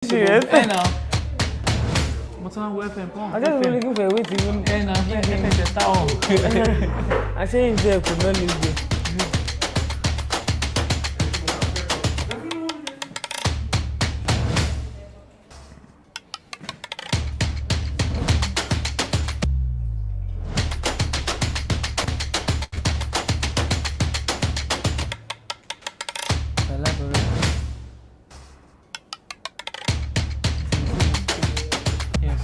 Serious? Hey now. What's on weapon? I'm just looking for a way to even. Hey now, FM the town. I say if there could not live there. Yes.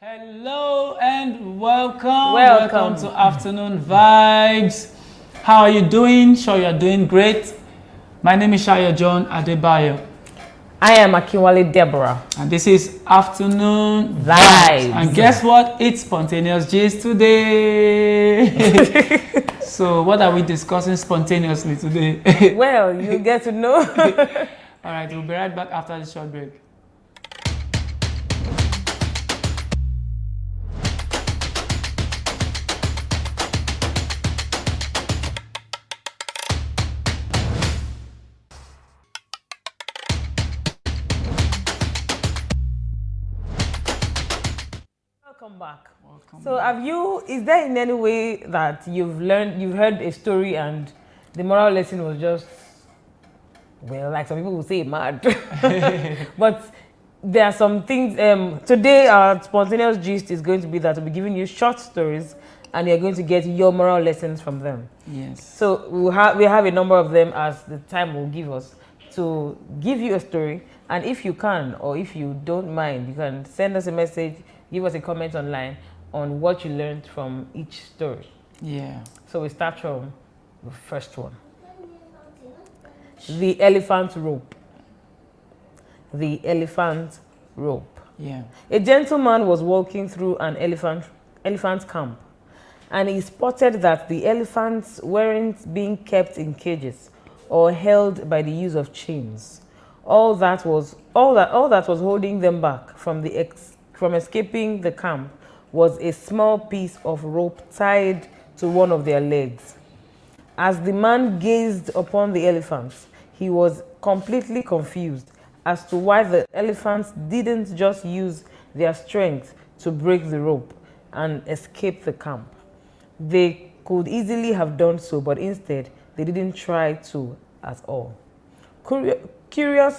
Hello and welcome to Afternoon Vibes. How are you doing? Sure you are doing great. My name is Shayo John Adebayo. I am Akinwale Deborah. And this is Afternoon Vibes. And guess what? It's spontaneous gist today. So what are we discussing spontaneously today? Well, you get to know. All right, we'll be right back after this short break. Welcome back. Welcome back. Is there in any way that you've heard a story and the moral lesson was just, well, like some people would say, mad. But there are some things, today our spontaneous gist is going to be that we'll be giving you short stories and you're going to get your moral lessons from them. Yes. So we have a number of them as the time will give us to give you a story. And if you can, or if you don't mind, you can send us a message, give us a comment online on what you learned from each story. Yeah. So we start from the first one. The elephant rope. The elephant rope. Yeah. A gentleman was walking through an elephant camp, and he spotted that the elephants weren't being kept in cages or held by the use of chains. All that was holding them back from escaping the camp was a small piece of rope tied to one of their legs. As the man gazed upon the elephants, he was completely confused as to why the elephants didn't just use their strength to break the rope and escape the camp. They could easily have done so, but instead they didn't try to at all. Curious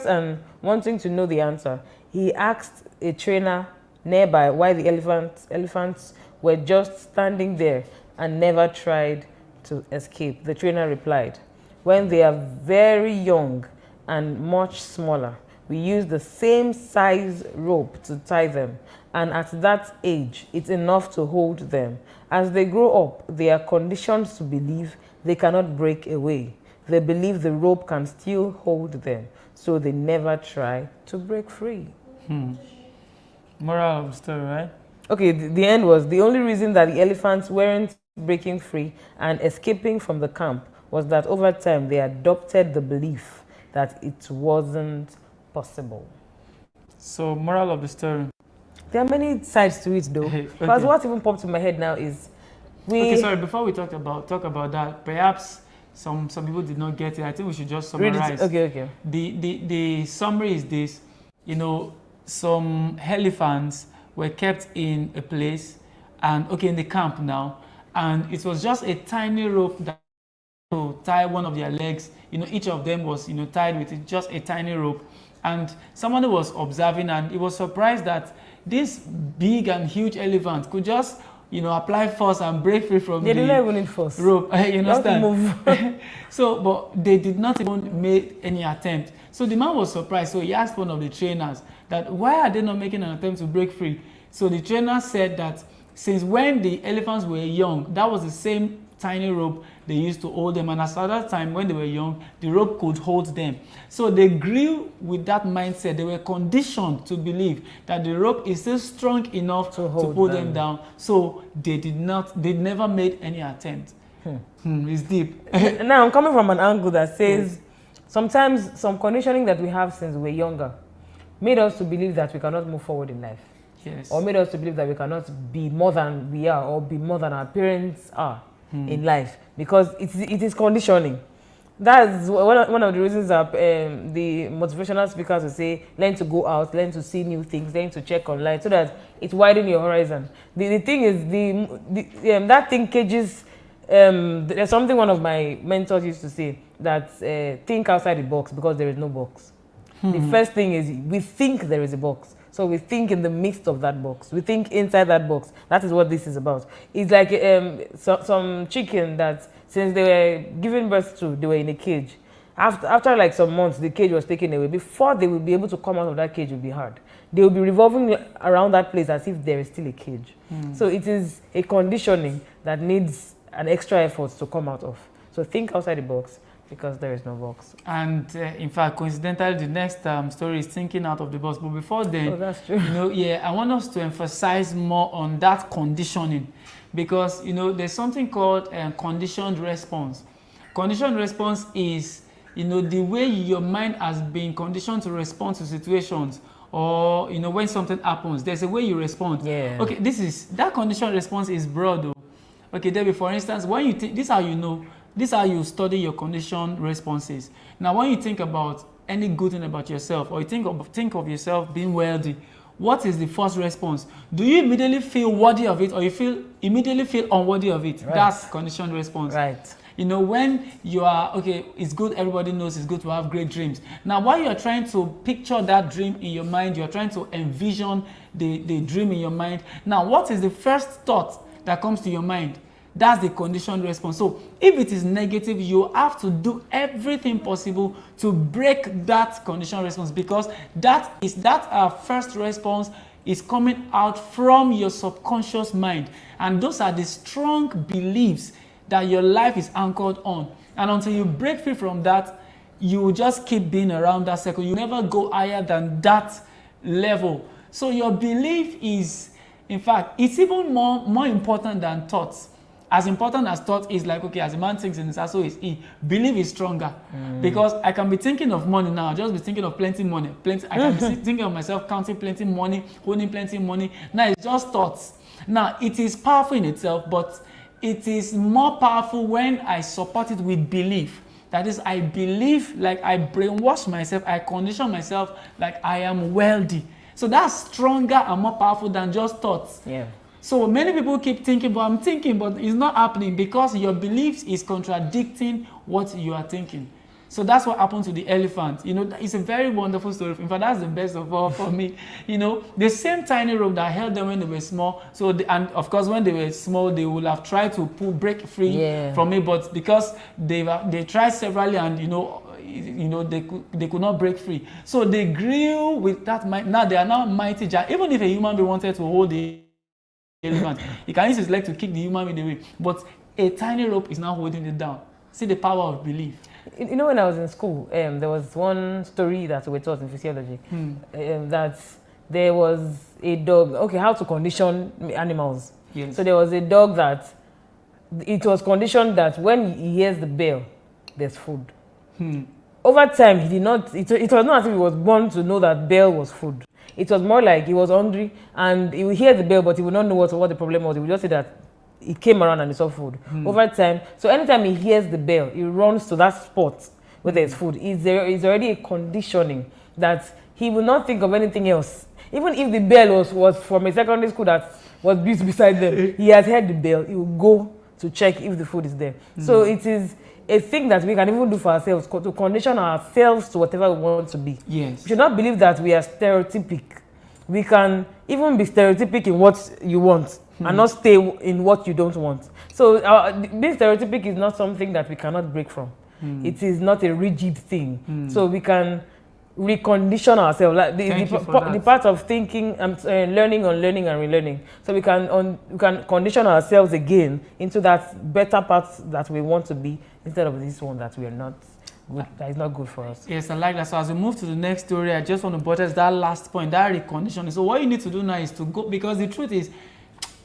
and wanting to know the answer, he asked a trainer nearby why the elephants were just standing there and never tried to escape. The trainer replied, "When they are very young and much smaller, we use the same size rope to tie them, and at that age, it's enough to hold them. As they grow up, they are conditioned to believe they cannot break away. They believe the rope can still hold them, so they never try to break free." Moral of the story, right? Okay, the end was the only reason that the elephants weren't breaking free and escaping from the camp was that over time they adopted the belief that it wasn't possible. So, moral of the story. there are many sides to it, though. Okay. Because what even popped in my head now is Okay, sorry. Before we talk about that, perhaps some people did not get it. I think we should just summarize. Okay. The summary is this. You know, some elephants were kept in a place, and in the camp now, and it was just a tiny rope that to tie one of their legs. You know, each of them was tied with just a tiny rope, and somebody was observing, and he was surprised that this big and huge elephant could just apply force and break free from the rope. You understand? So, but they did not even make any attempt. So the man was surprised. So he asked one of the trainers that why are they not making an attempt to break free? So the trainer said that since when the elephants were young, that was the same tiny rope they used to hold them, and at that time when they were young, the rope could hold them. So they grew with that mindset. They were conditioned to believe that the rope is still strong enough to pull them down. So they never made any attempt. It's deep. Now I'm coming from an angle that says sometimes some conditioning that we have since we were younger made us to believe that we cannot move forward in life. Yes. Or made us to believe that we cannot be more than we are or be more than our parents are in life, because it is conditioning. That's one of the reasons that the motivational speakers will say, learn to go out, learn to see new things, learn to check online, so that it widens your horizon. The thing is, that thing cages. There's something one of my mentors used to say, that think outside the box because there is no box. The first thing is we think there is a box. So we think in the midst of that box. We think inside that box. That is what this is about. It's like some chicken that since they were giving birth to, they were in a cage. After like some months, the cage was taken away. Before they will be able to come out of that cage, it will be hard. They will be revolving around that place as if there is still a cage. So it is a conditioning that needs an extra effort to come out of. So think outside the box, because there is no box. And in fact, coincidentally, the next story is thinking out of the box. But before then, that's true. I want us to emphasize more on that conditioning, because there's something called conditioned response. Conditioned response is the way your mind has been conditioned to respond to situations, or when something happens, there's a way you respond. Yeah. Okay, that conditioned response is broad, though. Okay, Debbie, for instance, when you think, this is how you know. This is how you study your conditioned responses. Now, when you think about any good thing about yourself, or you think of yourself being wealthy, what is the first response? Do you immediately feel worthy of it, or you immediately feel unworthy of it? Right. That's conditioned response. Right. When you are, it's good, everybody knows it's good to have great dreams. Now, while you're trying to picture that dream in your mind, you're trying to envision the dream in your mind. Now, what is the first thought that comes to your mind? That's the conditioned response. So if it is negative, you have to do everything possible to break that conditioned response, because that first response is coming out from your subconscious mind. And those are the strong beliefs that your life is anchored on. And until you break free from that, you will just keep being around that circle. You never go higher than that level. So your belief is, in fact, it's even more important than thoughts. As important as thought is, like, as a man thinks in his heart, so is he. Belief is stronger. Because I can be thinking of money now, just be thinking of plenty money. I can be thinking of myself counting plenty money, holding plenty money. Now it's just thoughts. Now it is powerful in itself, but it is more powerful when I support it with belief. That is, I believe, like I brainwash myself, I condition myself like I am wealthy. So that's stronger and more powerful than just thoughts. Yeah. So many people keep thinking, but I'm thinking, but it's not happening, because your beliefs is contradicting what you are thinking. So that's what happened to the elephant. It's a very wonderful story. In fact, that's the best of all for me. The same tiny rope that held them when they were small. And of course, when they were small, they would have tried to break free from it, but because they tried severally, and they could not break free. So they grew with that mind. Now they are now mighty giant. Even if a human being wanted to hold the elephant, he can use his leg to kick the human being away, but a tiny rope is now holding it down. See the power of belief. When I was in school, there was one story that we taught in physiology, that there was a dog. How to condition animals. Yes. So there was a dog that it was conditioned that when he hears the bell, there's food. Over time, he did not. It was not as if he was born to know that bell was food. It was more like he was hungry and he would hear the bell, but he would not know what the problem was. He would just say that he came around and he saw food. Over time, so anytime he hears the bell, he runs to that spot where there's food. Is already a conditioning that he will not think of anything else. Even if the bell was from a secondary school that was built beside them, he has heard the bell, he will go to check if the food is there. So it is a thing that we can even do for ourselves, to condition ourselves to whatever we want to be. Yes. We should not believe that we are stereotypic. We can even be stereotypic in what you want and not stay in what you don't want. So being stereotypic is not something that we cannot break from. It is not a rigid thing. So we can recondition ourselves, like the part of thinking, learning, unlearning, and relearning. So we can condition ourselves again into that better part that we want to be, instead of this one that we are not good, that is not good for us. Yes, I like that. So as we move to the next story, I just want to buttress that last point, that reconditioning. So what you need to do now is to go, because the truth is,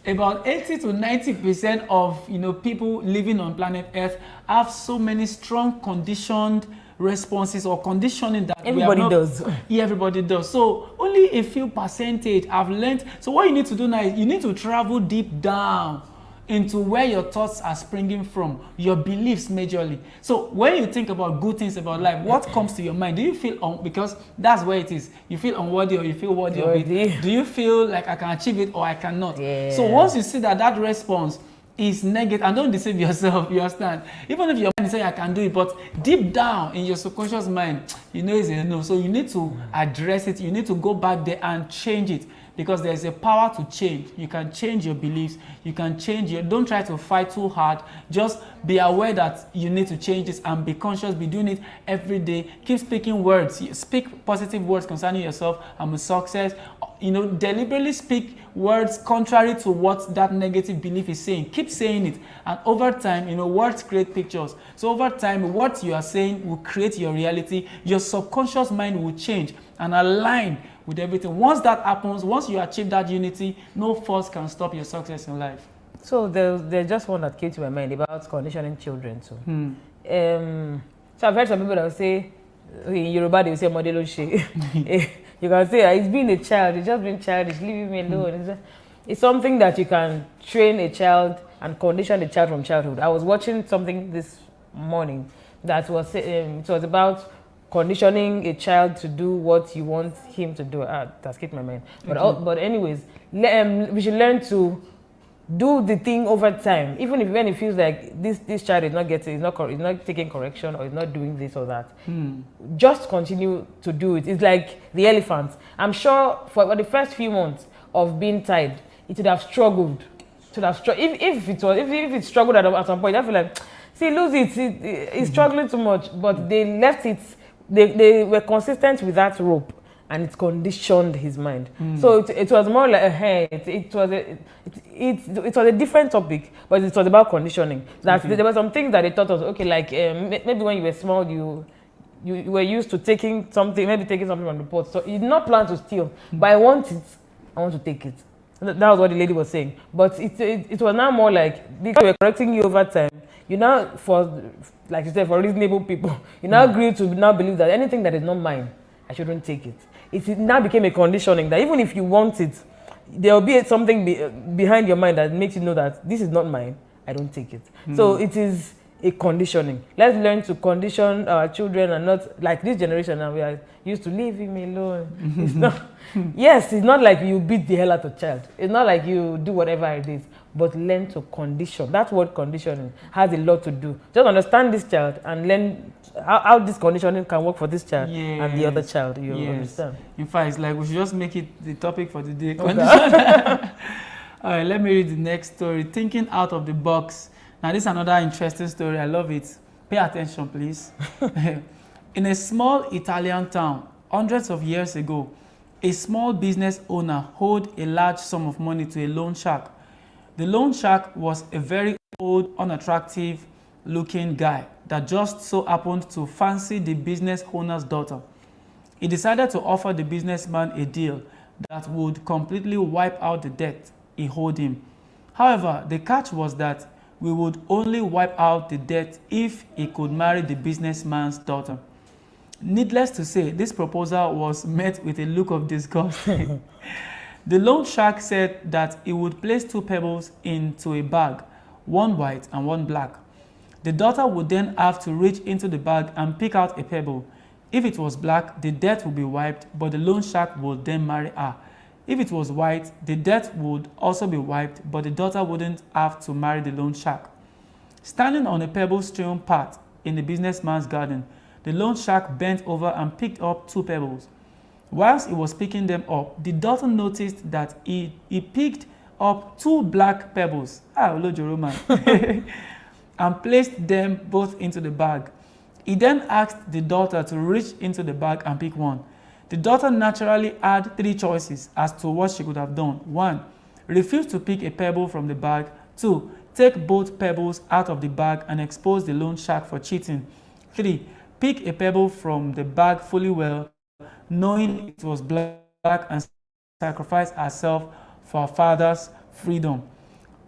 about 80 to 90% of people living on planet Earth have so many strong conditioned responses or conditioning that everybody does. Yeah, everybody does. So only a few percentage have learned. So what you need to do now is you need to travel deep down into where your thoughts are springing from, your beliefs majorly. So when you think about good things about life, what comes to your mind? Do you feel because that's where it is. You feel unworthy or you feel worthy of it. Do you feel like I can achieve it or I cannot? Yeah. So once you see that response is negative, and don't deceive yourself, you understand? Even if your mind is saying I can do it, but deep down in your subconscious mind, it's a no. So you need to address it. You need to go back there and change it. Because there's a power to change. You can change your beliefs. You can change don't try to fight too hard. Just be aware that you need to change this and be conscious. Be doing it every day. Keep speaking words. Speak positive words concerning yourself. I'm a success. Deliberately speak words contrary to what that negative belief is saying. Keep saying it. And over time, words create pictures. So over time, what you are saying will create your reality. Your subconscious mind will change and align with everything. Once that happens, once you achieve that unity, no force can stop your success in life. So there's just one that came to my mind about conditioning children too. So I've heard some people that will say, in Yoruba they will say modelo she. You can say he's being a child, he's just being childish, leave him alone. It's something that you can train a child and condition a child from childhood. I was watching something this morning that was it was about conditioning a child to do what you want him to do. That escaped my mind. But anyways, we should learn to do the thing over time, even when it feels like this child is not getting, is not taking correction or is not doing this or that. Just continue to do it. It's like the elephant. I'm sure for the first few months of being tied, it would have struggled. If it struggled at some point, I feel like, see, lose it. It's struggling too much. But they left it. They were consistent with that rope, and it conditioned his mind. So it was more like it was a different topic, but it was about conditioning. That there were some things that they taught us. Okay, like maybe when you were small, you were used to taking something from the pot. So you did not plan to steal, but I want to take it. That was what the lady was saying. But it was now more like because they were correcting you over time. You now, like you said, for reasonable people, you now agree to now believe that anything that is not mine, I shouldn't take it. It now became a conditioning that even if you want it, there will be something behind your mind that makes you know that this is not mine, I don't take it. So it is a conditioning. Let's learn to condition our children and not like this generation now. We are used to leave him alone. It's not. Yes, it's not like you beat the hell out of a child. It's not like you do whatever it is. But learn to condition. That word conditioning has a lot to do. Just understand this child and learn how this conditioning can work for this child and the other child. You understand? In fact, it's like we should just make it the topic for the day. Okay. All right, let me read the next story. Thinking out of the box. Now, this is another interesting story. I love it. Pay attention, please. In a small Italian town, hundreds of years ago, a small business owner owed a large sum of money to a loan shark. The loan shark was a very old, unattractive looking guy that just so happened to fancy the business owner's daughter. He decided to offer the businessman a deal that would completely wipe out the debt he owed him. However, the catch was that we would only wipe out the debt if he could marry the businessman's daughter. Needless to say, this proposal was met with a look of disgust. The loan shark said that he would place 2 pebbles into a bag, one white and one black. The daughter would then have to reach into the bag and pick out a pebble. If it was black, the debt would be wiped, but the loan shark would then marry her. If it was white, the debt would also be wiped, but the daughter wouldn't have to marry the loan shark. Standing on a pebble-strewn path in the businessman's garden, the loan shark bent over and picked up 2 pebbles. Whilst he was picking them up, the daughter noticed that he picked up 2 black pebbles, and placed them both into the bag. He then asked the daughter to reach into the bag and pick one. The daughter naturally had 3 choices as to what she could have done. 1. Refuse to pick a pebble from the bag. 2. Take both pebbles out of the bag and expose the loan shark for cheating. 3. Pick a pebble from the bag fully well, knowing it was black, and sacrifice herself for her father's freedom.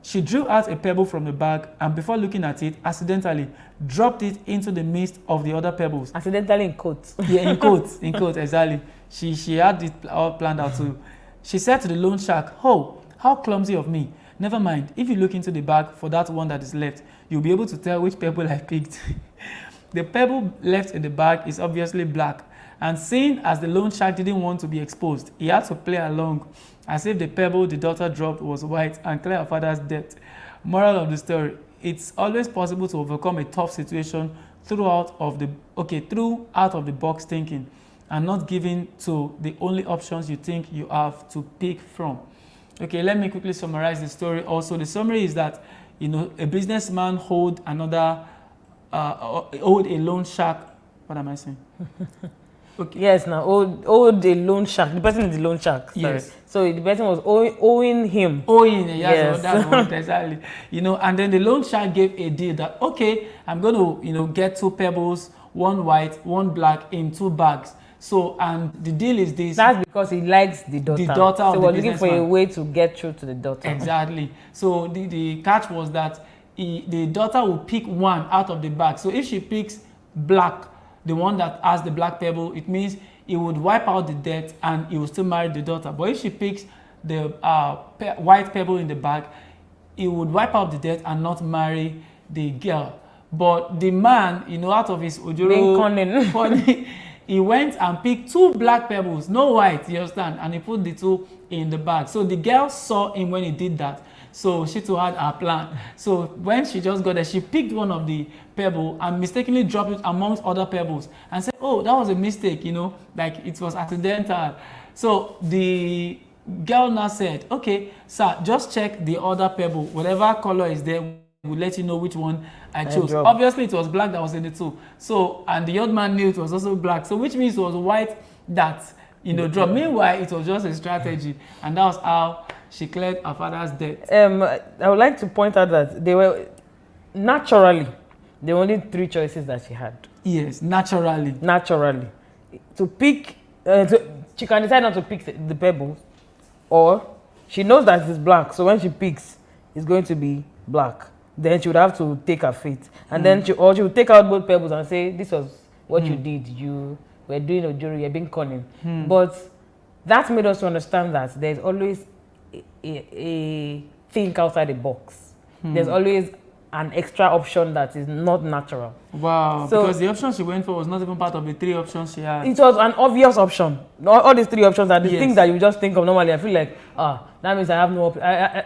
She drew out a pebble from the bag and before looking at it, accidentally dropped it into the midst of the other pebbles. Accidentally in quotes. Yeah, in quotes, exactly. She had it all planned out too. She said to the loan shark, "Oh, how clumsy of me. Never mind, if you look into the bag for that one that is left, you'll be able to tell which pebble I picked." The pebble left in the bag is obviously black, and seeing as the loan shark didn't want to be exposed, he had to play along as if the pebble the daughter dropped was white and clear her father's debt. Moral of the story, it's always possible to overcome a tough situation through out of the box thinking and not giving to the only options you think you have to pick from. Okay, let me quickly summarize the story. Also, the summary is that a businessman owed a loan shark. What am I saying? Okay. Yes, now owed a loan shark. The person is the loan shark. Sorry. Yes. So the person was owing him. Yes. That's what exactly. And then the loan shark gave a deal that okay, I'm going to get 2 pebbles, one white, one black in 2 bags. So and the deal is this. That's because he likes the daughter. The daughter of the businessman. So we're looking for a way to get through to the daughter. Exactly. So the catch was that the daughter will pick one out of the bag. So if she picks black, the one that has the black pebble, it means he would wipe out the debt and he will still marry the daughter. But if she picks the white pebble in the bag, he would wipe out the debt and not marry the girl. But the man, out of his ojoro funny, he went and picked 2 black pebbles, no white, you understand, and he put the 2 in the bag. So the girl saw him when he did that. So she too had her plan. So when she just got there, she picked one of the pebble and mistakenly dropped it amongst other pebbles and said, "Oh, that was a mistake, like it was accidental." So the girl now said, "Okay, sir, just check the other pebble. Whatever color is there, we'll let you know which one I chose." Obviously, it was black that was in the 2. So, and the old man knew it was also black. So which means it was white that, dropped. Meanwhile, it was just a strategy. And that was how she cleared her father's debt. I would like to point out that there were only 3 choices that she had. Yes, naturally. To pick, she can decide not to pick the pebble, or she knows that it's black. So when she picks, it's going to be black. Then she would have to take her fate. And then she would take out both pebbles and say, "This was what you did. You were doing a jury, you're being cunning." But that made us understand that there's always a think outside the box. There's always an extra option that is not natural. Wow, so, because the option she went for was not even part of the 3 options she had. It was an obvious option. All these 3 options are the things that you just think of normally. I feel like, that means I have no option.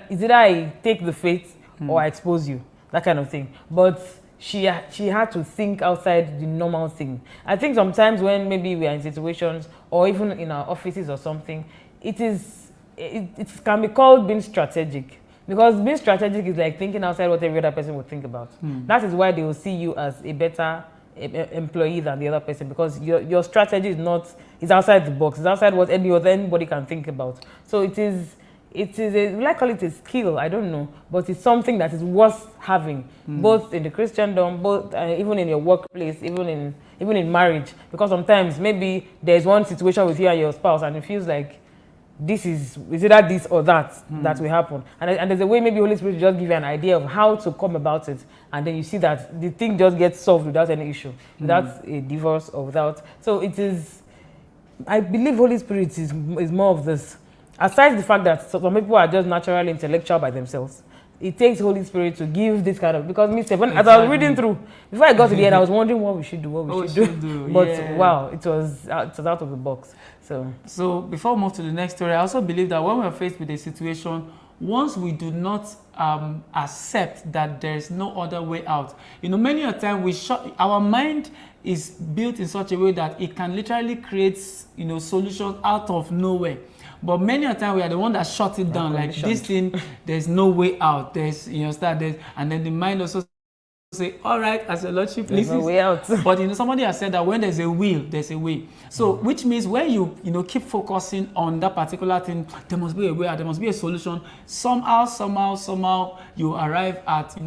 It's either I take the fate or I expose you, that kind of thing. But she had to think outside the normal thing. I think sometimes when maybe we are in situations or even in our offices or something, it can be called being strategic. Because being strategic is like thinking outside what every other person would think about. That is why they will see you as a better employee than the other person, because your strategy is outside the box. It's outside what anybody can think about. So it is we like call it a skill, I don't know, but it's something that is worth having, both in the Christendom, both even in your workplace, even in marriage. Because sometimes maybe there's one situation with you and your spouse, and it feels like this is either this or that that will happen. And there's a way maybe Holy Spirit will just give you an idea of how to come about it. And then you see that the thing just gets solved without any issue, without a divorce or without. So it is, I believe Holy Spirit is more of this. Aside the fact that some people are just naturally intellectual by themselves, it takes Holy Spirit to give this kind of, because me, as I was reading through, before I got to the end, I was wondering what we should do, But wow, it was out of the box. So before we move to the next story, I also believe that when we are faced with a situation, once we do not accept that there is no other way out, many a time our mind is built in such a way that it can literally create, solutions out of nowhere. But many a time we are the one that shut it down. Like this thing, there's no way out. And then the mind also say, all right, as a Lordship, there's no way out. But somebody has said that when there's a will, there's a way. So which means when you keep focusing on that particular thing, there must be a way out, there must be a solution. Somehow you arrive at,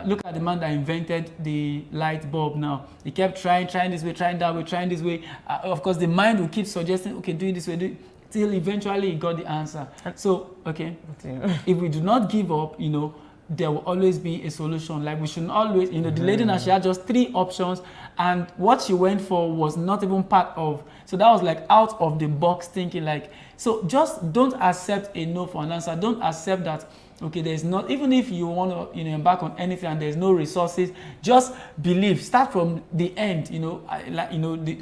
look at the man that invented the light bulb now. He kept trying this way, trying that way, trying this way. Of course, the mind will keep suggesting, okay, do it this way, till eventually he got the answer. So, okay, if we do not give up, there will always be a solution. Like we shouldn't always, the lady now, she had just 3 options, and what she went for was not even part of. So that was like out of the box thinking. Like, so just don't accept a no for an answer. Don't accept that, okay, there's not, even if you want to embark on anything and there's no resources, just believe. Start from the end.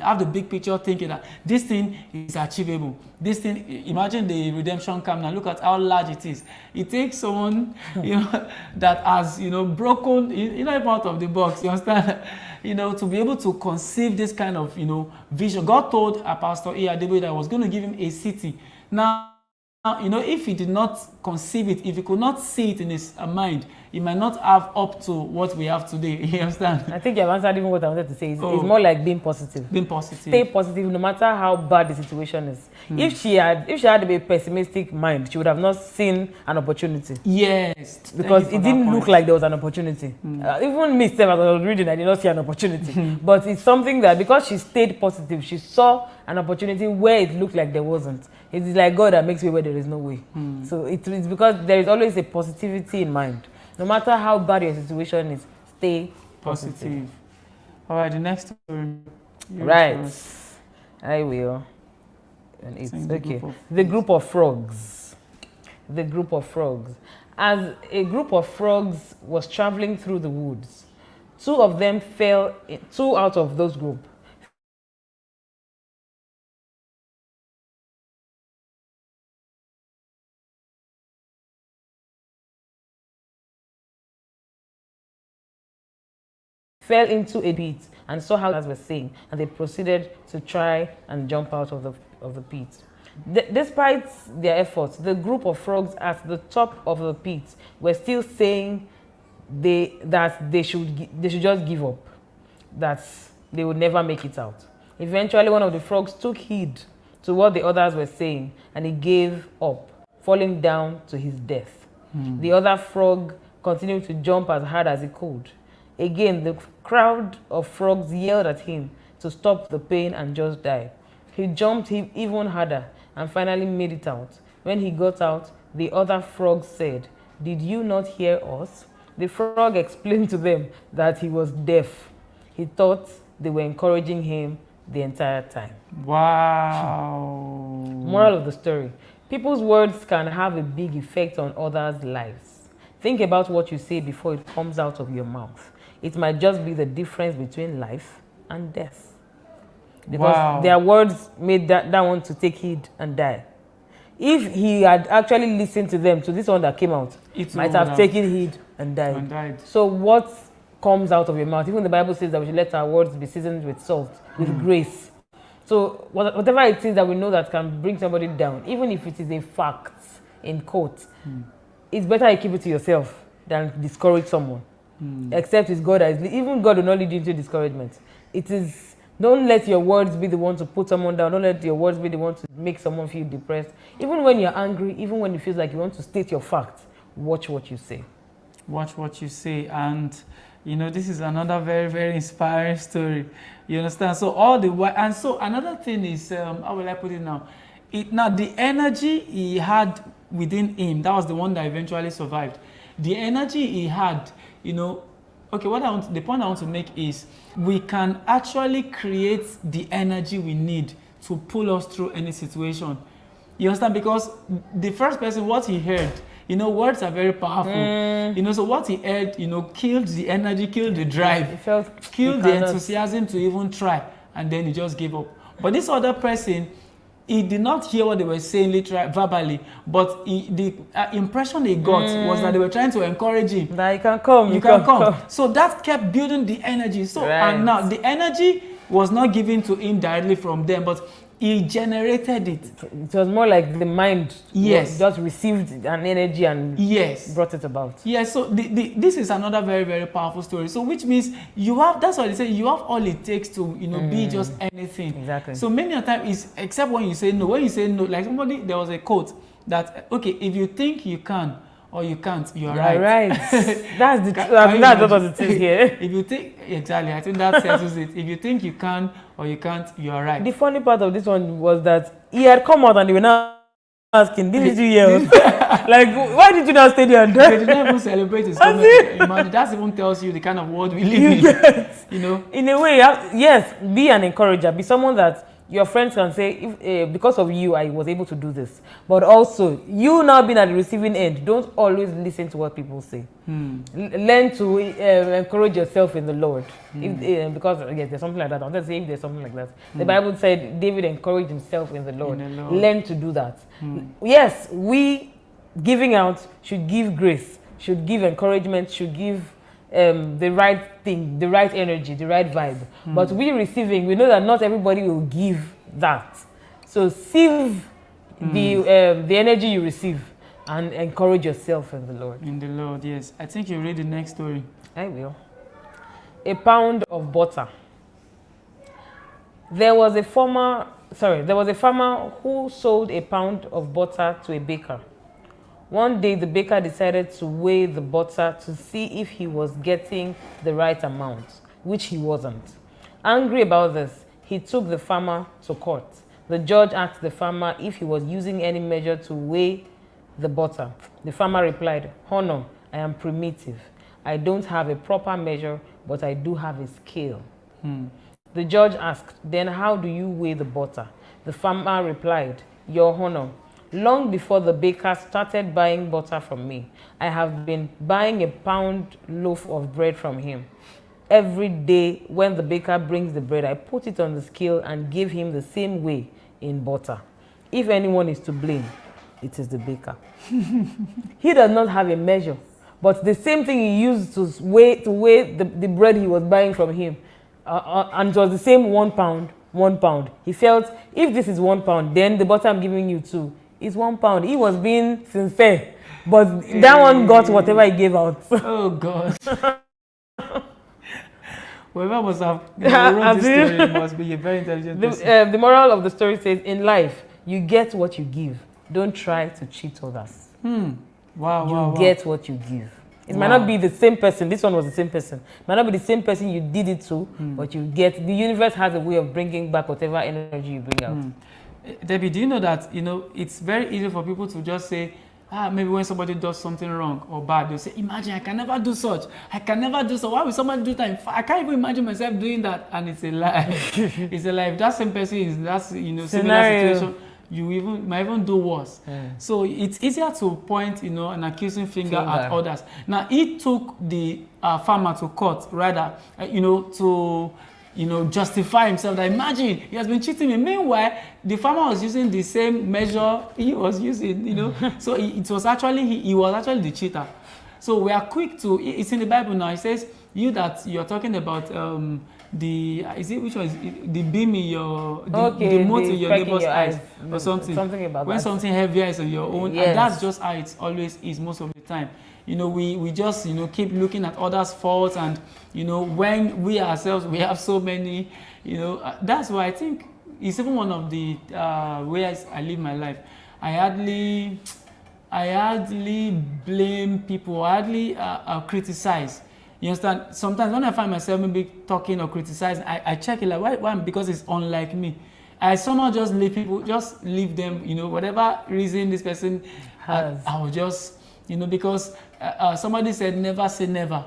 Have the big picture, thinking that this thing is achievable. This thing, imagine the redemption camp now. Look at how large it is. It takes someone that has broken, even out of the box. You understand? To be able to conceive this kind of vision. God told Pastor E. Adeboye that I was going to give him a city. Now, if he did not conceive it, if he could not see it in his mind, he might not have up to what we have today. You understand? I think you've answered even what I wanted to say. It's more like being positive. Being positive. Stay positive no matter how bad the situation is. If she had a pessimistic mind, she would have not seen an opportunity. Yes. Because it didn't look like there was an opportunity. Even me, as I was reading, I did not see an opportunity. But it's something that, because she stayed positive, she saw an opportunity where it looked like there wasn't. It's like God that makes way where there is no way. So it's because there is always a positivity in mind. No matter how bad your situation is, stay positive. All right, the next story. Right. I will. And it's okay. The group of frogs. The group of frogs. As a group of frogs was traveling through the woods, 2 of them fell, 2 out of those group fell into a pit and saw how others were saying, and they proceeded to try and jump out of the pit. Despite their efforts, the group of frogs at the top of the pit were still saying that they should just give up, that they would never make it out. Eventually, one of the frogs took heed to what the others were saying, and he gave up, falling down to his death. The other frog continued to jump as hard as he could. Again, the crowd of frogs yelled at him to stop the pain and just die. He jumped even harder and finally made it out. When he got out, the other frog said, "Did you not hear us?" The frog explained to them that he was deaf. He thought they were encouraging him the entire time. Wow. Moral of the story: people's words can have a big effect on others' lives. Think about what you say before it comes out of your mouth. It might just be the difference between life and death. Because their words made that one to take heed and die. If he had actually listened to them, to this one that came out, it might have taken heed and died. So what comes out of your mouth? Even the Bible says that we should let our words be seasoned with salt, with grace. So whatever it is that we know that can bring somebody down, even if it is a fact in court, it's better you keep it to yourself than discourage someone. Except it's God that is, even God will not lead you into discouragement. It is, don't let your words be the one to put someone down. Don't let your words be the one to make someone feel depressed. Even when you're angry, even when you feel like you want to state your facts, watch what you say. Watch what you say. And this is another very, very inspiring story. You understand? So so another thing is, how will I put it now? Now the energy he had within him, that was the one that eventually survived. The energy he had, you know, okay, the point I want to make is we can actually create the energy we need to pull us through any situation. You understand? Because the first person, what he heard, you know, words are very powerful. You know, so what he heard, you know, killed the energy, killed the drive, killed the enthusiasm to even try, and then he just gave up. But this other person, he did not hear what they were saying literally, verbally, but the impression he got was that they were trying to encourage him. That you can come, you can come. So that kept building the energy. So and now the energy was not given to him directly from them, but he generated it. It was more like the mind just received an energy and brought it about. Yes, so this is another very, very powerful story. So which means you have, that's what they say, you have all it takes to, you know, be just anything. Exactly. So many a time is, except when you say no. When you say no, like somebody, there was a quote that, okay, if you think you can or you can't, you're right. That's the that's what it is here. If you think, exactly, I think that settles it. If you think you can or you can't, you're right. The funny part of this one was that he had come out and they were now asking, didn't you hear? Like, why did you not stay there and they did not even celebrate his comment. Imagine, that even tells you the kind of world we live in. You know? In a way, yes, be an encourager. Be someone that your friends can say, if, because of you, I was able to do this. But also, you now being at the receiving end, don't always listen to what people say. Learn to encourage yourself in the Lord. Because, again, there's something like that. I'm going to say if there's something like that. The Bible said David encouraged himself in the Lord. Learn to do that. Yes, we giving out should give grace, should give encouragement, should give the right thing, the right energy, the right vibe. But we receiving, we know that not everybody will give that. So sieve the energy you receive and encourage yourself in the Lord. In the Lord, yes. I think you read the next story. I will. A pound of butter. There was a farmer who sold a pound of butter to a baker. One day, the baker decided to weigh the butter to see if he was getting the right amount, which he wasn't. Angry about this, he took the farmer to court. The judge asked the farmer if he was using any measure to weigh the butter. The farmer replied, "Honor, I am primitive. I don't have a proper measure, but I do have a scale." The judge asked, "Then how do you weigh the butter?" The farmer replied, "Your Honor, long before the baker started buying butter from me, I have been buying a pound loaf of bread from him. Every day when the baker brings the bread, I put it on the scale and give him the same way in butter. If anyone is to blame, it is the baker." He does not have a measure, but the same thing he used to weigh the bread he was buying from him, and it was the same 1 pound, 1 pound. He felt, if this is 1 pound, then the butter I'm giving you too is 1 pound. He was being sincere, but that one got whatever he gave out. Oh God. Whoever must have wrote this story must be a very intelligent person. The moral of the story says, in life, you get what you give. Don't try to cheat others. Wow. You get what you give. It might not be the same person. This one was the same person. It might not be the same person you did it to, but you get. The universe has a way of bringing back whatever energy you bring out. Debbie, do you know that, you know, it's very easy for people to just say, maybe when somebody does something wrong or bad, they'll say, "Imagine, I can never do such. I can never do so. Why would somebody do that? I can't even imagine myself doing that." And it's a lie. It's a lie. If that same person is similar situation, you might even do worse. So it's easier to point, an accusing finger at others. Now, he took the farmer to court, rather, to justify himself. That imagine he has been cheating me. Meanwhile, the farmer was using the same measure he was using. So it was actually he was actually the cheater. So we are quick to. It's in the Bible now. It says, "You that you're talking about which one is it, the beam in your the mote in your neighbor's eyes or something about when that. Something heavier is on your own." Yes. And that's just how it always is most of the time. We just keep looking at others' faults, and when we ourselves we have so many, that's why I think it's even one of the ways I live my life. I hardly blame people. I hardly criticize. You understand? Sometimes when I find myself maybe talking or criticizing, I check it like, why? Because it's unlike me. I somehow just leave people, just leave them, you know, whatever reason this person Has. I will just, you know, because somebody said never say never.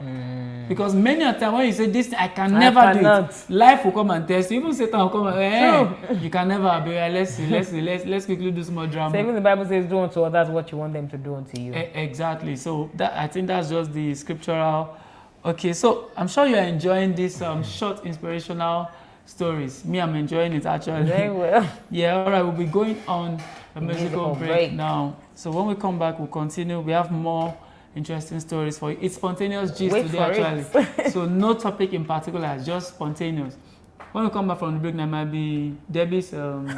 Because many a time when you say this, I can never do it, life will come and test you. Even Satan will come and hey, you can never be. Let's quickly do some more drama. So even the Bible says, do unto others what you want them to do unto you. Exactly. So that, I think that's just the scriptural. Okay, so I'm sure you're enjoying these short inspirational stories. Me, I'm enjoying it actually. Very well. Yeah, all right, we'll be going on a musical break now. So when we come back, we'll continue. We have more interesting stories for you. It's spontaneous gist today actually. So no topic in particular, just spontaneous. When we come back from the break, there might be Debbie's okay.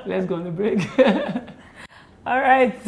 Let's go on the break. All right.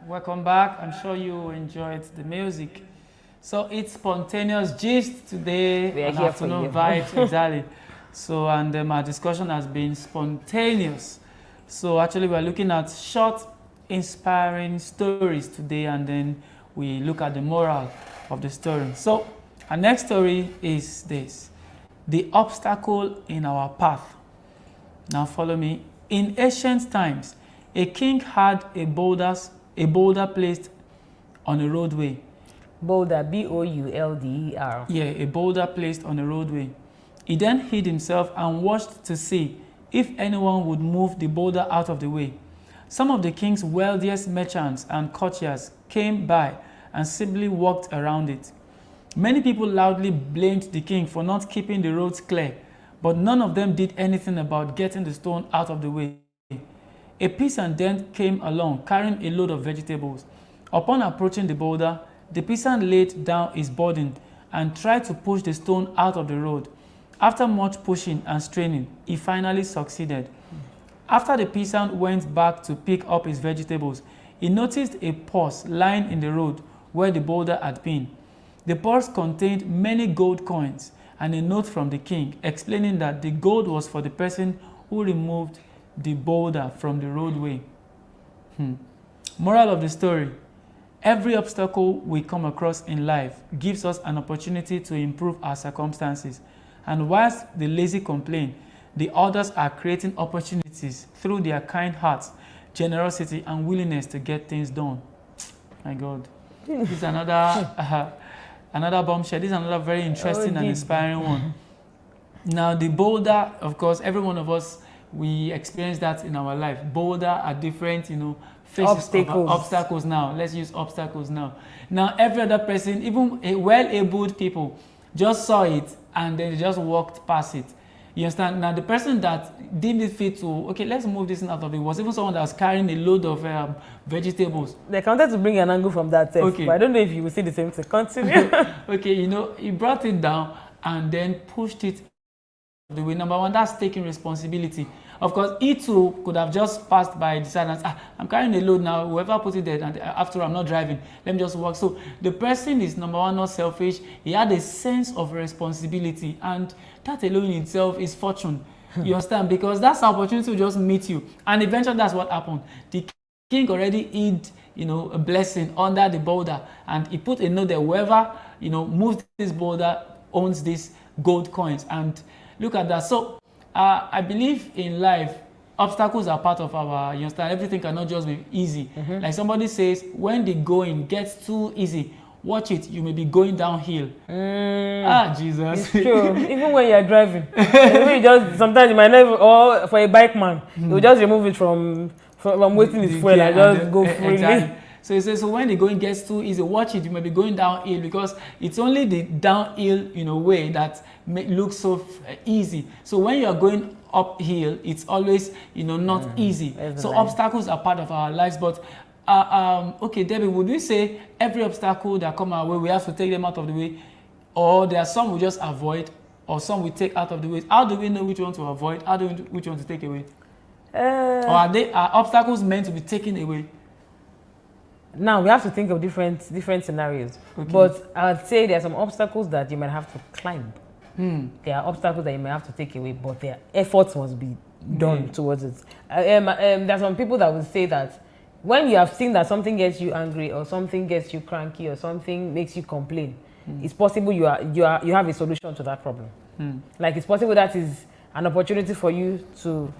Welcome back. I'm sure you enjoyed the music. So it's spontaneous gist today. We are here for you. Vibes, exactly. So and our discussion has been spontaneous. So actually we're looking at short, inspiring stories today, and then we look at the moral of the story. So our next story is this: the obstacle in our path. Now follow me. In ancient times, a king had a boulder placed on a roadway. Boulder, B-O-U-L-D-E-R. Yeah, a boulder placed on a roadway. He then hid himself and watched to see if anyone would move the boulder out of the way. Some of the king's wealthiest merchants and courtiers came by and simply walked around it. Many people loudly blamed the king for not keeping the roads clear, but none of them did anything about getting the stone out of the way. A peasant then came along carrying a load of vegetables. Upon approaching the boulder, the peasant laid down his burden and tried to push the stone out of the road. After much pushing and straining, he finally succeeded. After the peasant went back to pick up his vegetables, he noticed a purse lying in the road where the boulder had been. The purse contained many gold coins and a note from the king explaining that the gold was for the person who removed the boulder from the roadway. Moral of the story: every obstacle we come across in life gives us an opportunity to improve our circumstances. And whilst the lazy complain, The others are creating opportunities through their kind hearts, generosity, and willingness to get things done. My God. This is another bombshell. This is another very interesting and inspiring one. Now, the boulder, of course, every one of us, we experience that in our life. Boulder are different, faces of obstacles now. Let's use obstacles now. Now, every other person, even well-abled people, just saw it and then they just walked past it. You understand? Now, the person that deemed it fit to, okay, let's move this out of it, was even someone that was carrying a load of vegetables. They wanted to bring an angle from that text, okay. But I don't know if you will see the same thing. Continue. Okay, he brought it down and then pushed it the way. Number one, that's taking responsibility. Of course, he too could have just passed by, decided, I'm carrying a load now, whoever put it there, and after all, I'm not driving, let me just walk. So the person is, number one, not selfish. He had a sense of responsibility, and that alone in itself is fortune. You understand? Because that's the opportunity to just meet you. And eventually that's what happened. The king already hid, a blessing under the boulder, and he put a note there, whoever, moved this boulder owns these gold coins. And look at that. So I believe in life, obstacles are part of our, you understand, everything cannot just be easy. Like somebody says, when the going gets too easy, watch it, you may be going downhill. Jesus. It's true. Even when you're driving, sometimes you might never, or for a bike man, you just remove it from waiting his fuel and just go freely. Exactly. So he says, so when the going gets too easy, watch it, you may be going downhill, because it's only the downhill, way that looks so easy. So when you are going uphill, it's always, not easy. So obstacles are part of our lives. But, okay, Debbie, would we say every obstacle that come our way, we have to take them out of the way? Or there are some we just avoid, or some we take out of the way? How do we know which one to avoid? How do we know which one to take away? Or are obstacles meant to be taken away? Now we have to think of different scenarios. Okay. But I would say there are some obstacles that you might have to climb. There are obstacles that you may have to take away, but their efforts must be done towards it. There are some people that will say that when you have seen that something gets you angry, or something gets you cranky, or something makes you complain, it's possible you have a solution to that problem. Like it's possible that is an opportunity for you to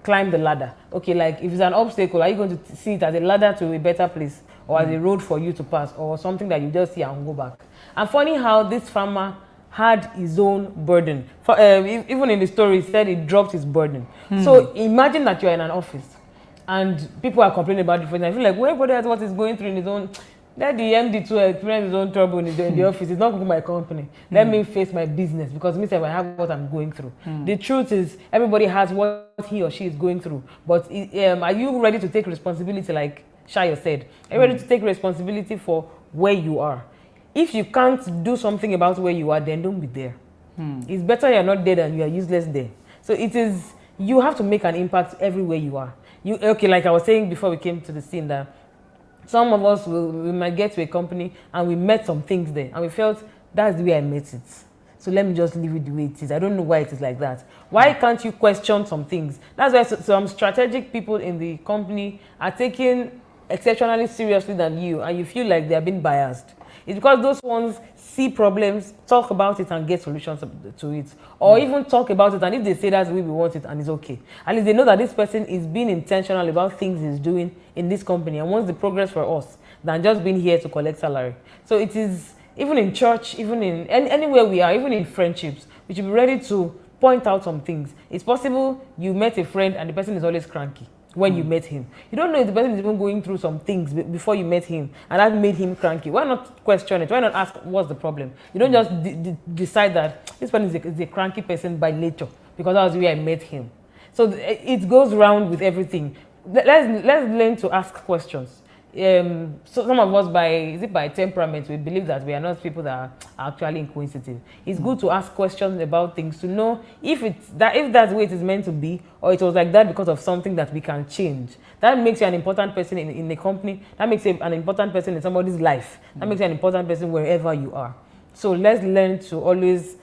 climb the ladder. Okay, like if it's an obstacle, are you going to see it as a ladder to a better place, or as a road for you to pass, or something that you just see and go back? And funny how this farmer had his own burden. Even in the story, he said he dropped his burden. So imagine that you're in an office and people are complaining about different things. I feel like when everybody has what he's going through in his own, let the MD to experience his own trouble in the office. It's not my company. Let me face my business, because me I have what I'm going through. The truth is, everybody has what he or she is going through. But are you ready to take responsibility, like Shayo said? Are you ready to take responsibility for where you are? If you can't do something about where you are, then don't be there. It's better you're not there than you are useless there. So you have to make an impact everywhere you are. Okay, like I was saying before we came to the scene, that some of us we might get to a company and we met some things there and we felt that's the way I met it. So let me just leave it the way it is. I don't know why it is like that. Why can't you question some things? That's why some strategic people in the company are taken exceptionally seriously than you, and you feel like they are being biased. It's because those ones see problems, talk about it, and get solutions to it. Or even talk about it, and if they say that's the way we want it, and it's okay. At least they know that this person is being intentional about things he's doing in this company and wants the progress for us, than just being here to collect salary. So it is, even in church, even in anywhere we are, even in friendships, we should be ready to point out some things. It's possible you met a friend and the person is always cranky when you met him. You don't know if the person is even going through some things before you met him, and that made him cranky. Why not question it? Why not ask what's the problem? You don't just decide that this person is a cranky person by nature because that was where I met him. So it goes around with everything. Let's learn to ask questions. So some of us, by temperament, we believe that we are not people that are actually inquisitive. It's good to ask questions about things to know if that's the way it is meant to be, or it was like that because of something that we can change. That makes you an important person in a company. That makes you an important person in somebody's life. That makes you an important person wherever you are. So let's learn to always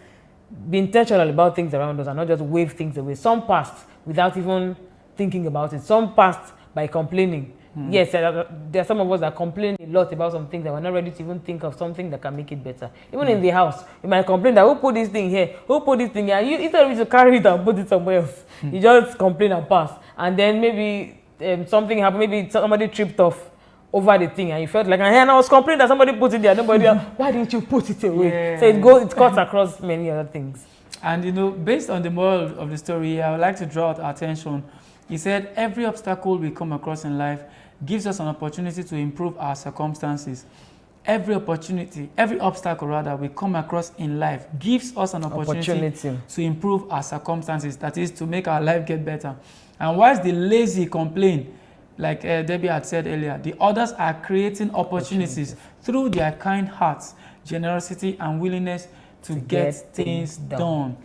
be intentional about things around us and not just wave things away. Some passed without even thinking about it. Some passed by complaining. Yes, there are some of us that complain a lot about some things that we're not ready to even think of something that can make it better. Even in the house, you might complain that who put this thing here, who put this thing here. You instead of you to carry it and put it somewhere else, you just complain and pass. And then maybe something happened, maybe somebody tripped off over the thing and you felt like, and I was complaining that somebody put it there, nobody else, why didn't you put it away? Yeah. So it cuts across many other things. And you know, based on the moral of the story, I would like to draw our attention. He said, every obstacle we come across in life gives us an opportunity to improve our circumstances. Every obstacle rather, we come across in life gives us an opportunity to improve our circumstances. That is, to make our life get better. And whilst the lazy complain, like Debbie had said earlier, the others are creating opportunities through their kind hearts, generosity, and willingness to get things done.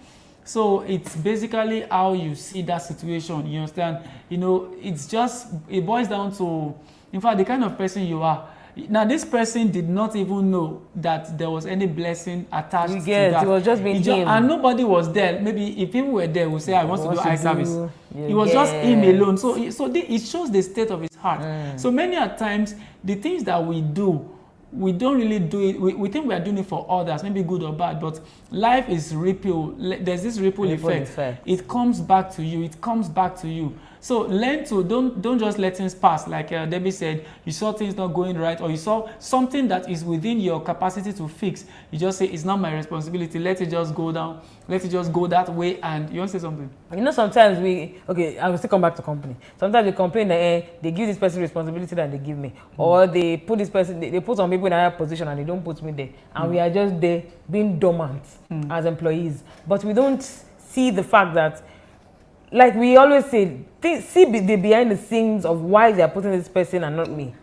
So it's basically how you see that situation, you understand? You know, it boils down to, in fact, the kind of person you are. Now, this person did not even know that there was any blessing attached to that. It was just being him. And nobody was there. Maybe if people were there, we say, I want to do eye service. It was just him alone. So it shows the state of his heart. So many a times, the things that we do, we don't really do it. We think we are doing it for others, maybe good or bad, but life is ripple. There's this ripple effect. It comes back to you. It comes back to you. So learn to don't just let things pass. Like Debbie said, you saw things not going right, or you saw something that is within your capacity to fix. You just say, it's not my responsibility. Let it just go down. Let it just go that way. And you want to say something? You know, sometimes I will still come back to company. Sometimes we complain that they give this person responsibility that they give me, or they put this person, they put some people in a higher position and they don't put me there, and we are just there being dormant as employees. But we don't see the fact that, like we always say, see the behind the scenes of why they are putting this person and not me.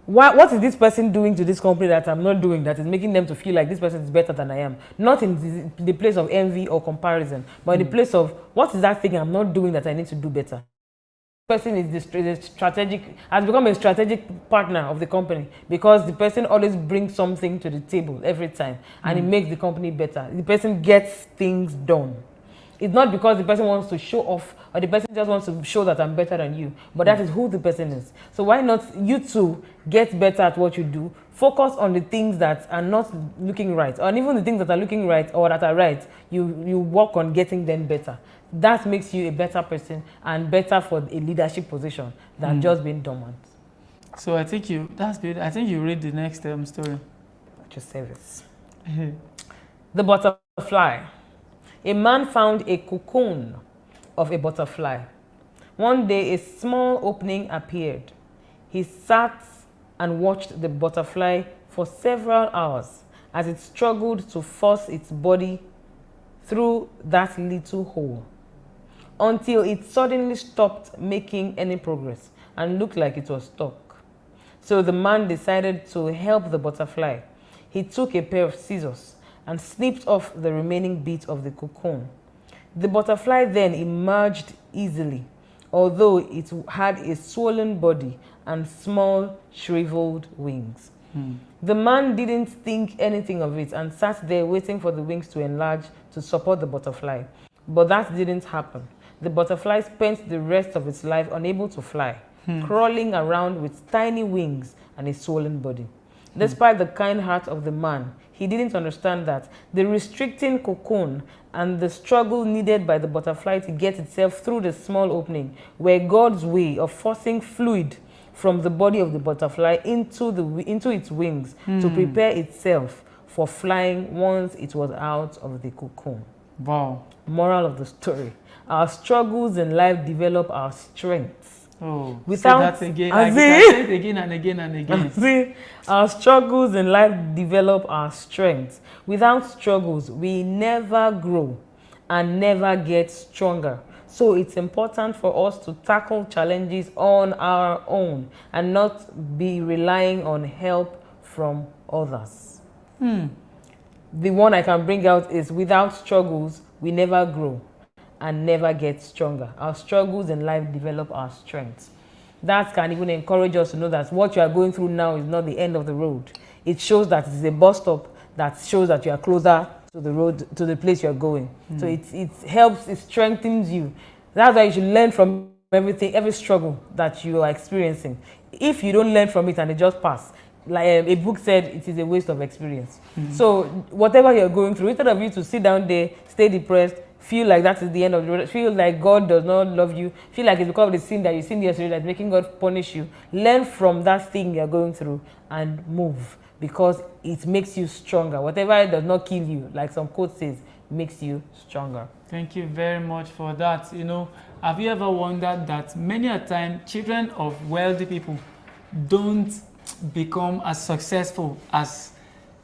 What is this person doing to this company that I'm not doing that is making them to feel like this person is better than I am? Not in the place of envy or comparison, but in the place of what is that thing I'm not doing that I need to do better. Person is has become a strategic partner of the company because the person always brings something to the table every time, and it makes the company better. The person gets things done. It's not because the person wants to show off or the person just wants to show that I'm better than you, but that is who the person is. So why not you two get better at what you do, focus on the things that are not looking right, or even the things that are looking right or that are right, you work on getting them better. That makes you a better person and better for a leadership position than just being dormant. So I think that's good. I think you read the next story. Just service. The butterfly. A man found a cocoon of a butterfly. One day, a small opening appeared. He sat and watched the butterfly for several hours as it struggled to force its body through that little hole, until it suddenly stopped making any progress and looked like it was stuck. So the man decided to help the butterfly. He took a pair of scissors and snipped off the remaining bit of the cocoon. The butterfly then emerged easily, although it had a swollen body and small, shriveled wings. The man didn't think anything of it and sat there waiting for the wings to enlarge to support the butterfly. But that didn't happen. The butterfly spent the rest of its life unable to fly, crawling around with tiny wings and a swollen body. Despite the kind heart of the man, he didn't understand that the restricting cocoon and the struggle needed by the butterfly to get itself through the small opening were God's way of forcing fluid from the body of the butterfly into its wings to prepare itself for flying once it was out of the cocoon. Wow. Moral of the story. Our struggles in life develop our strengths. Oh, without say that again. I can say it again and again and again. See, our struggles in life develop our strengths. Without struggles, we never grow and never get stronger. So it's important for us to tackle challenges on our own and not be relying on help from others. The one I can bring out is without struggles, we never grow and never get stronger. Our struggles in life develop our strengths. That can even encourage us to know that what you are going through now is not the end of the road. It shows that it is a bus stop that shows that you are closer to the road, to the place you are going. So it helps, it strengthens you. That's why you should learn from everything, every struggle that you are experiencing. If you don't learn from it and it just pass, like a book said, it is a waste of experience. So whatever you're going through, instead of you to sit down there, stay depressed, feel like that is the end of the road, feel like God does not love you, feel like it's because of the sin that you sinned yesterday that's making God punish you, learn from that thing you're going through and move, because it makes you stronger. Whatever does not kill you, like some quote says, makes you stronger. Thank you very much for that. You know, have you ever wondered that many a time children of wealthy people don't become as successful as,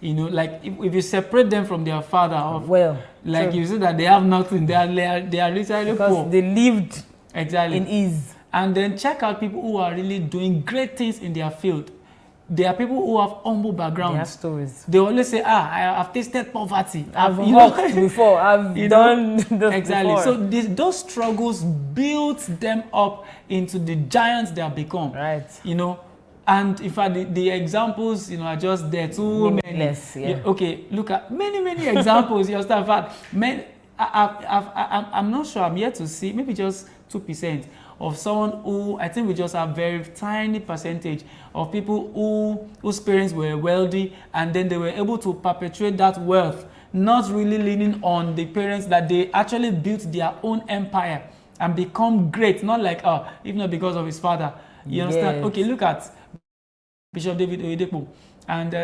you know, like if you separate them from their father, Well, like true. you see that they have nothing, they are literally Because poor. they lived Exactly. in ease. And then check out people who are really doing great things in their field. There are people who have humble They have backgrounds. stories. They always say, I've tasted poverty. I've you walked before. I've you know, done this exactly. before. So those struggles built them up into the giants they have become. Right. You know, and in fact, the examples, you know, are just there. Too many. Limitless, yeah. Okay, look at many examples. You understand? In fact, I'm not sure. I'm yet to see maybe just 2% of someone who, I think we just have very tiny percentage of people whose parents were wealthy, and then they were able to perpetuate that wealth, not really leaning on the parents, that they actually built their own empire and become great, not like, if not because of his father. You understand? Yes. Okay, look at Bishop David Oyedepo, and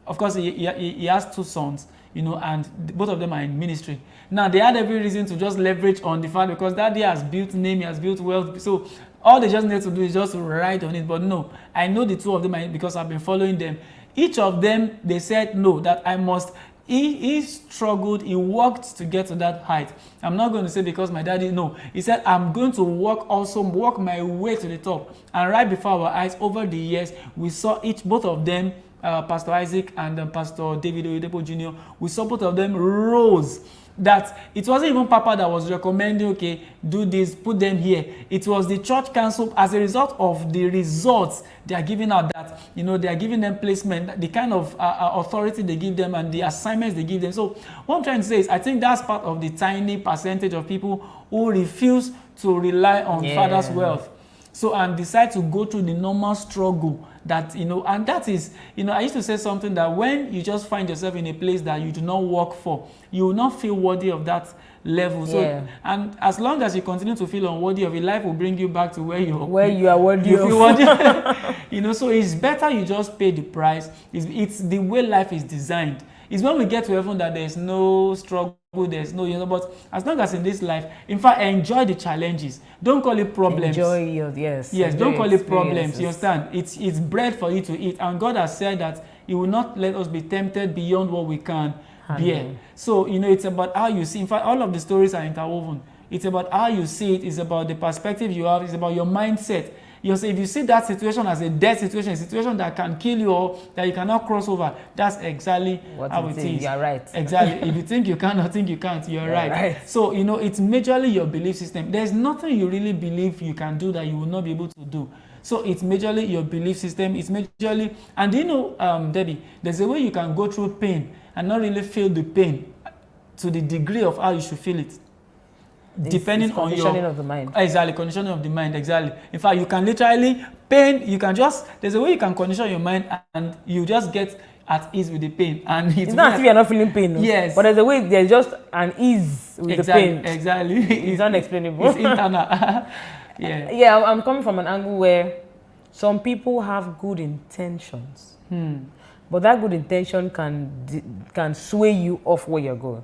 of course he has 2 sons, you know, and both of them are in ministry. Now they had every reason to just leverage on the fact, because daddy has built name, he has built wealth, so all they just need to do is just to ride on it. But no, I know the 2 of them because I've been following them. Each of them, they said no, that I must. He struggled, he worked to get to that height. I'm not going to say because my daddy, no. He said, I'm going to work my way to the top. And right before our eyes, over the years, we saw both of them, Pastor Isaac and Pastor David Oyedepo Jr., we saw both of them rose. That it wasn't even Papa that was recommending, okay, do this, put them here. It was the church council, as a result of the results they are giving out, that, you know, they are giving them placement, the kind of authority they give them and the assignments they give them. So what I'm trying to say is, I think that's part of the tiny percentage of people who refuse to rely on father's wealth. So, and decide to go through the normal struggle that, you know, and that is, you know, I used to say something that when you just find yourself in a place that you do not work for, you will not feel worthy of that level. So, and as long as you continue to feel unworthy of it, life will bring you back to where you are worthy. You feel worthy. You know, so it's better you just pay the price. It's the way life is designed. It's when we get to heaven that there's no struggle, there's no, you know, but as long as in this life, in fact, enjoy the challenges. Don't call it problems. Enjoy your, yes. Don't call it problems. You understand? It's bread for you to eat. And God has said that He will not let us be tempted beyond what we can bear. So, you know, it's about how you see. In fact, all of the stories are interwoven. It's about how you see it. It's about the perspective you have. It's about your mindset. You say, if you see that situation as a death situation, a situation that can kill you or that you cannot cross over, that's exactly how it is. You're right. Exactly. If you think you can or think you can't, you're right. So, you know, it's majorly your belief system. There's nothing you really believe you can do that you will not be able to do. So it's majorly your belief system. It's majorly, and you know, Debbie, there's a way you can go through pain and not really feel the pain to the degree of how you should feel it. Depending on your conditioning of the mind. Exactly, conditioning of the mind. Exactly. In fact, you can literally pain. You can just, there's a way you can condition your mind and you just get at ease with the pain. And it's not as if you're not feeling pain. No? Yes. But there's a way, there's just an ease with the pain. Exactly. It's unexplainable. It's internal. Yeah, I'm coming from an angle where some people have good intentions, but that good intention can sway you off where you're going.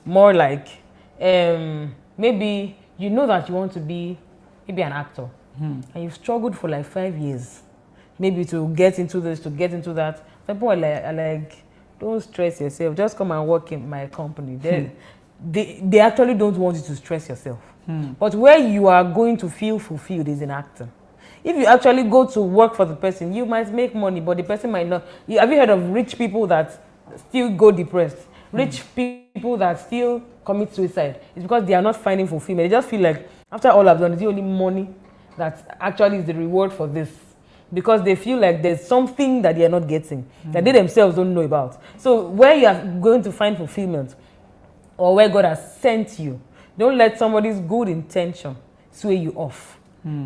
More like, maybe you know that you want to be maybe an actor, and you've struggled for like 5 years, maybe to get into this, to get into that. People are like, don't stress yourself. Just come and work in my company. They actually don't want you to stress yourself. But where you are going to feel fulfilled is in acting. If you actually go to work for the person, you might make money, but the person might not. Have you heard of rich people that still go depressed? Rich people that still commit suicide. It's because they are not finding fulfillment. They just feel like, after all I've done, it's the only money that actually is the reward for this. Because they feel like there's something that they are not getting, that they themselves don't know about. So where you are going to find fulfillment, or where God has sent you, don't let somebody's good intention sway you off.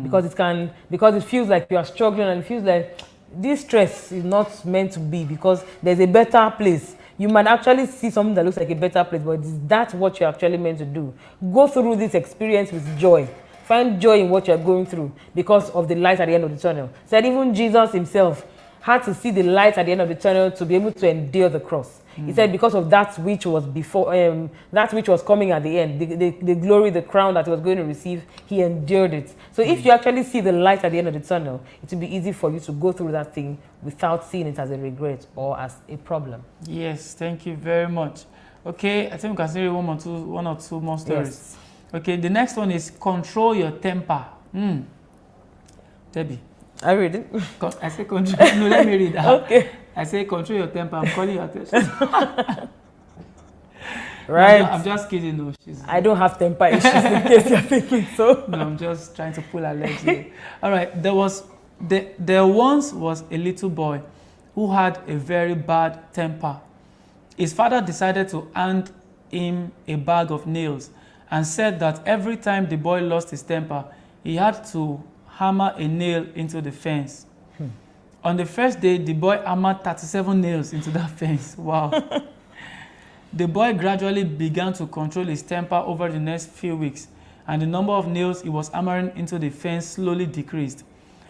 Because it feels like you are struggling, and it feels like this stress is not meant to be, because there's a better place. You might actually see something that looks like a better place, but is that what you're actually meant to do? Go through this experience with joy. Find joy in what you're going through because of the light at the end of the tunnel. Said even Jesus himself had to see the light at the end of the tunnel to be able to endure the cross. He said because of that which was before, that which was coming at the end, the glory, the crown that he was going to receive, he endured it. So if you actually see the light at the end of the tunnel, it will be easy for you to go through that thing without seeing it as a regret or as a problem. Yes, thank you very much. Okay, I think we can say one or two more stories. Yes. Okay, the next one is control your temper. Debbie. I read it. I say control. No, let me read that. Okay. I say control your temper. I'm calling your attention. Right. I'm just kidding. No, I don't have temper issues in case you're thinking so. No, I'm just trying to pull her legs here. All right. There once was a little boy who had a very bad temper. His father decided to hand him a bag of nails and said that every time the boy lost his temper, he had to hammer a nail into the fence. On the first day, the boy hammered 37 nails into that fence. Wow. The boy gradually began to control his temper over the next few weeks, and the number of nails he was hammering into the fence slowly decreased.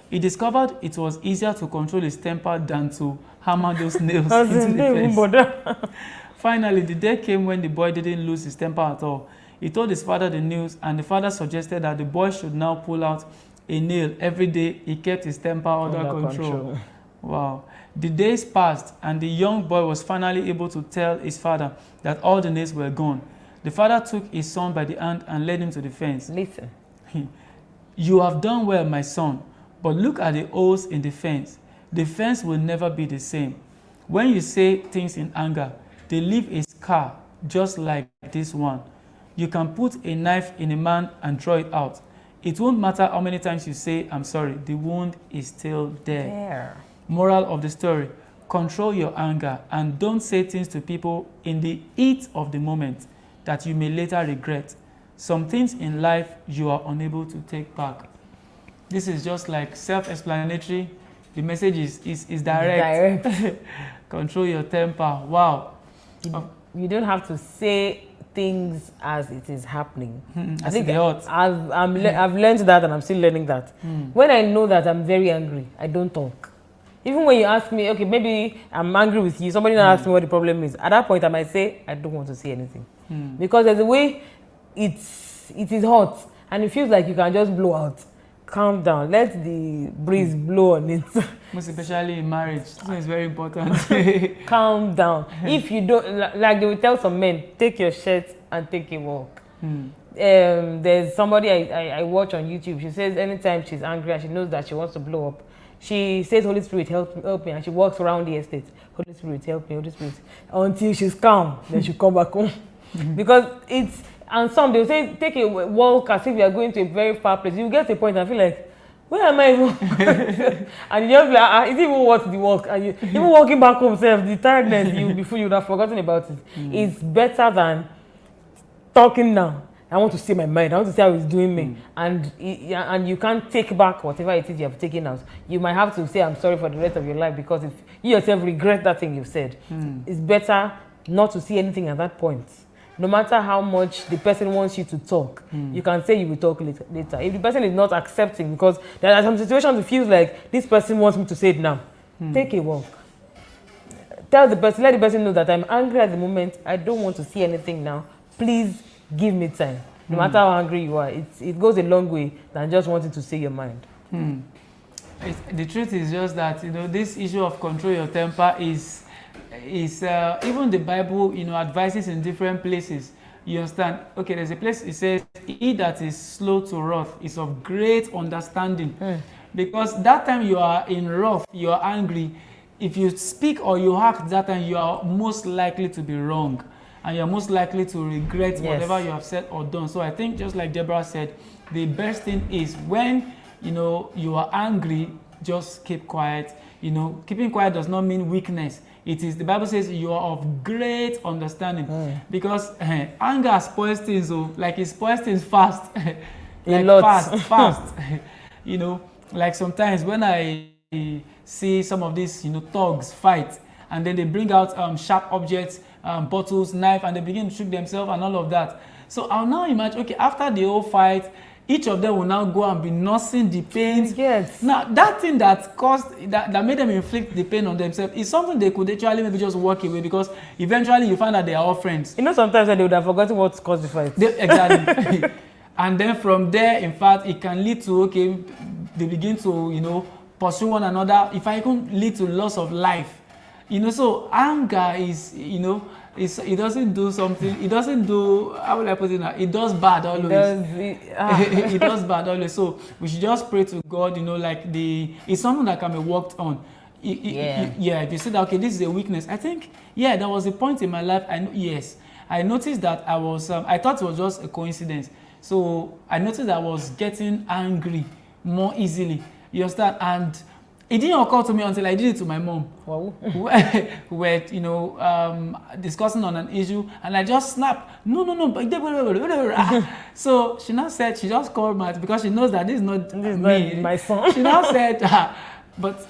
He discovered it was easier to control his temper than to hammer those nails into the fence. Finally, the day came when the boy didn't lose his temper at all. He told his father the news, and the father suggested that the boy should now pull out a nail every day he kept his temper under control. Wow. The days passed, and the young boy was finally able to tell his father that all the nails were gone. The father took his son by the hand and led him to the fence. Listen. You have done well, my son, but look at the holes in the fence. The fence will never be the same. When you say things in anger, they leave a scar just like this one. You can put a knife in a man and draw it out. It won't matter how many times you say, I'm sorry, the wound is still there. Moral of the story, control your anger and don't say things to people in the heat of the moment that you may later regret. Some things in life you are unable to take back. This is just like self-explanatory. The message is direct. Control your temper. Wow. You don't have to say things as it is happening. I think I've learned that, and I'm still learning that. When I know that I'm very angry, I don't talk. Even when you ask me, okay, maybe I'm angry with you, somebody now asks me what the problem is. At that point, I might say, I don't want to say anything. Because there's a way it is hot, and it feels like you can just blow out. Calm down. Let the breeze blow on it. Most especially in marriage. This is very important. Calm down. If you don't, like they will tell some men, take your shirt and take a walk. There's somebody I watch on YouTube. She says anytime she's angry and she knows that she wants to blow up, she says, Holy Spirit, help me. And she walks around the estate. Holy Spirit, help me, Holy Spirit. Until she's calm, then she'll come back home. Because it's, and some they'll say, take a walk as if you are going to a very far place. You get to a point and feel like, where am I even? And you're just like, is it even worth the walk? And you, even walking back home, the tiredness, before you would have forgotten about it. It's better than talking now. I want to say my mind. I want to see how it's doing me. And you can't take back whatever it is you have taken out. You might have to say, I'm sorry for the rest of your life, because if you yourself regret that thing you've said, it's better not to see anything at that point. No matter how much the person wants you to talk, you can say you will talk later. If the person is not accepting, because there are some situations it feels like this person wants me to say it now, take a walk. Tell the person, let the person know that I'm angry at the moment. I don't want to see anything now. Please give me time. No matter how angry you are, it goes a long way than just wanting to say your mind. The truth is just that, this issue of control your temper is even the Bible, advises in different places. You understand? Okay, there's a place it says, he that is slow to wrath is of great understanding. Because that time you are in wrath, you are angry, if you speak or you act that time, you are most likely to be wrong. And you're most likely to regret whatever you have said or done. So I think just like Deborah said, the best thing is when, you are angry, just keep quiet. Keeping quiet does not mean weakness. It is, the Bible says you are of great understanding. Because anger spoils things, like it spoils things fast. A like lot. fast. You know, like sometimes when I see some of these, you know, thugs fight, and then they bring out sharp objects, bottles, knife, and they begin to shoot themselves and all of that. So I'll now imagine, okay, after the whole fight, each of them will now go and be nursing the pains. Yes. Now, that thing that caused, that made them inflict the pain on themselves is something they could actually maybe just walk away, because eventually you find that they are all friends. You know, sometimes they would have forgotten what caused the fight. Exactly. And then from there, in fact, it can lead to, okay, they begin to, you know, pursue one another. If I can lead to loss of life. You know, so anger is, you know, it doesn't do something, it doesn't do, how will I put it now? It does bad always. It does bad always. So we should just pray to God, you know, like it's something that can be worked on. Yeah, if you say that, okay, this is a weakness. I think, yeah, there was a point in my life, I noticed that I was, I thought it was just a coincidence. So I noticed that I was getting angry more easily. You understand? And it didn't occur to me until I did it to my mom. Wow. We were, you know, discussing on an issue, and I just snapped. No. So she now said, she just called me because she knows that this is not my son. She now said, but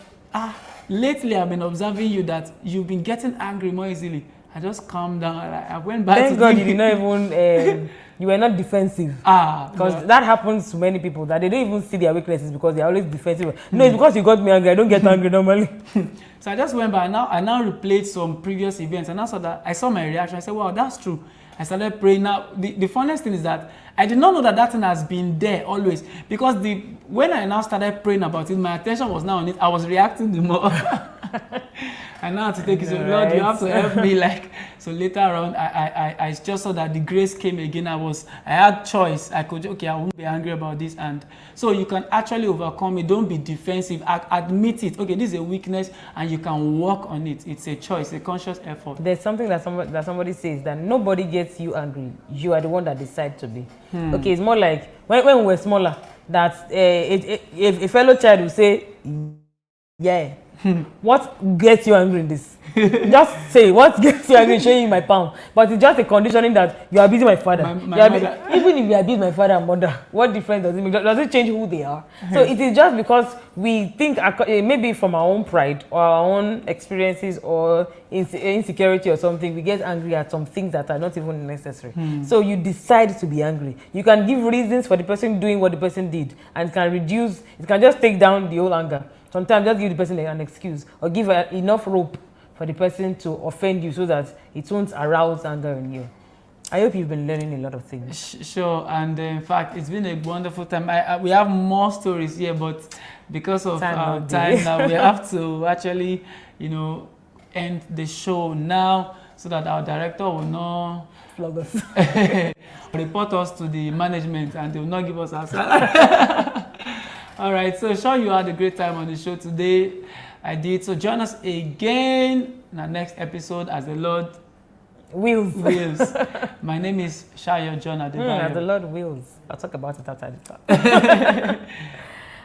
lately I've been observing you that you've been getting angry more easily. I just calmed down. I went back. Thank God you did not even. You were not defensive. Because that happens to many people, that they don't even see their weaknesses because they're always defensive. No, it's because you got me angry. I don't get angry normally. So I just went back. I now replayed some previous events, and I saw my reaction. I said, wow, that's true. I started praying. Now, the funniest thing is that I did not know that thing has been there always, because when I now started praying about it, my attention was now on it. I was reacting the more. I now had to take it. So, Lord, you have to help me. Like, so later on, I just saw that the grace came again. I had choice. I could, okay, I won't be angry about this. And so you can actually overcome it. Don't be defensive. Admit it. Okay, this is a weakness, and you can work on it. It's a choice, a conscious effort. There's something that somebody says, that nobody gets you angry. You are the one that decide to be. Okay, it's more like when we were smaller, that a fellow child will say, yeah. What gets you angry in this? Just say, what gets you angry in showing you my palm? But it's just a conditioning that you are beating my father. Even if you are beating my father and mother, what difference does it make? Does it change who they are? So it is just because we think, maybe from our own pride or our own experiences or insecurity or something, we get angry at some things that are not even necessary. So you decide to be angry. You can give reasons for the person doing what the person did, and it can just take down the whole anger. Sometimes just give the person an excuse, or give enough rope for the person to offend you so that it won't arouse anger in you. I hope you've been learning a lot of things. Sure, and in fact, it's been a wonderful time. We have more stories here, but because of time now, we have to actually, you know, end the show now so that our director will not flog us. Report us to the management, and they will not give us our salary. All right, so sure you had a great time on the show today. I did. So join us again in our next episode as the Lord wills. My name is Shayo John Adebayo. As the Lord wills. I'll talk about it after the talk.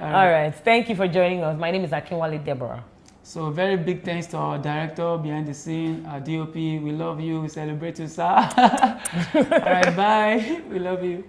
All right. Thank you for joining us. My name is Akinwale Deborah. So very big thanks to our director behind the scene, our DOP. We love you. We celebrate you, sir. All right, bye. We love you.